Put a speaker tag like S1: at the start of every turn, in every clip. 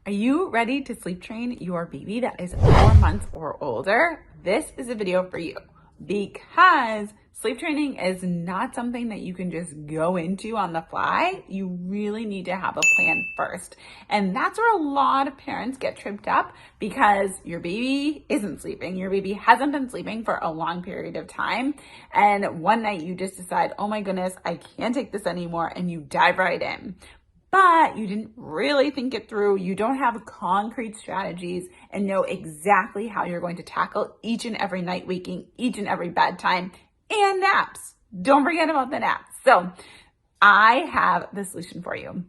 S1: Are you ready to sleep train your baby that is 4 months or older? This is a video for you because sleep training is not something that you can just go into on the fly. You really need to have a plan first. And that's where a lot of parents get tripped up because your baby isn't sleeping. Your baby hasn't been sleeping for a long period of time. And one night you just decide, oh my goodness, I can't take this anymore. And you dive right in. But you didn't really think it through. You don't have concrete strategies and know exactly how you're going to tackle each and every night waking, each and every bedtime, and naps. Don't forget about the naps. So I have the solution for you.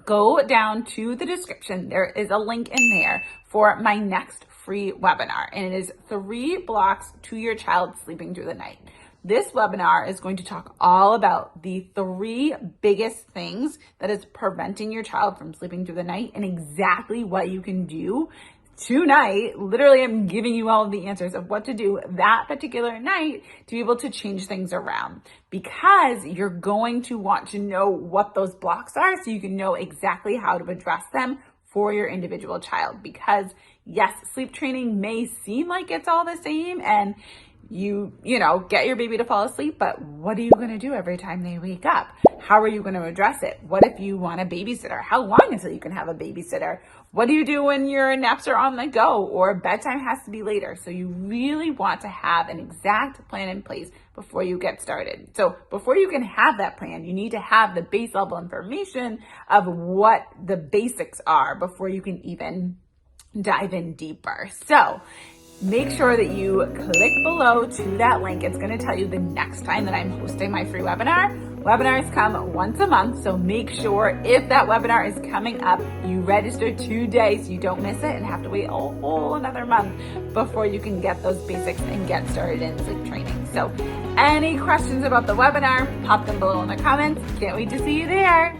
S1: Go down to the description. There is a link in there for my next free webinar, and it is 3 blocks to your child sleeping through the night. This webinar is going to talk all about the 3 biggest things that is preventing your child from sleeping through the night and exactly what you can do tonight. Literally, I'm giving you all of the answers of what to do that particular night to be able to change things around, because you're going to want to know what those blocks are so you can know exactly how to address them for your individual child. Because yes, sleep training may seem like it's all the same and you get your baby to fall asleep, but what are you going to do every time they wake up? How are you going to address it? What if you want a babysitter? How long until you can have a babysitter? What do you do when your naps are on the go or bedtime has to be later? So you really want to have an exact plan in place before you get started. So before you can have that plan, you need to have the base level information of what the basics are before you can even dive in deeper. So make sure that you click below to that link. It's going to tell you the next time that I'm hosting my free webinar. Webinars come once a month, so make sure if that webinar is coming up, you register today so you don't miss it and have to wait a whole another month before you can get those basics and get started in sleep training. So any questions about the webinar, pop them below in the comments. Can't wait to see you there.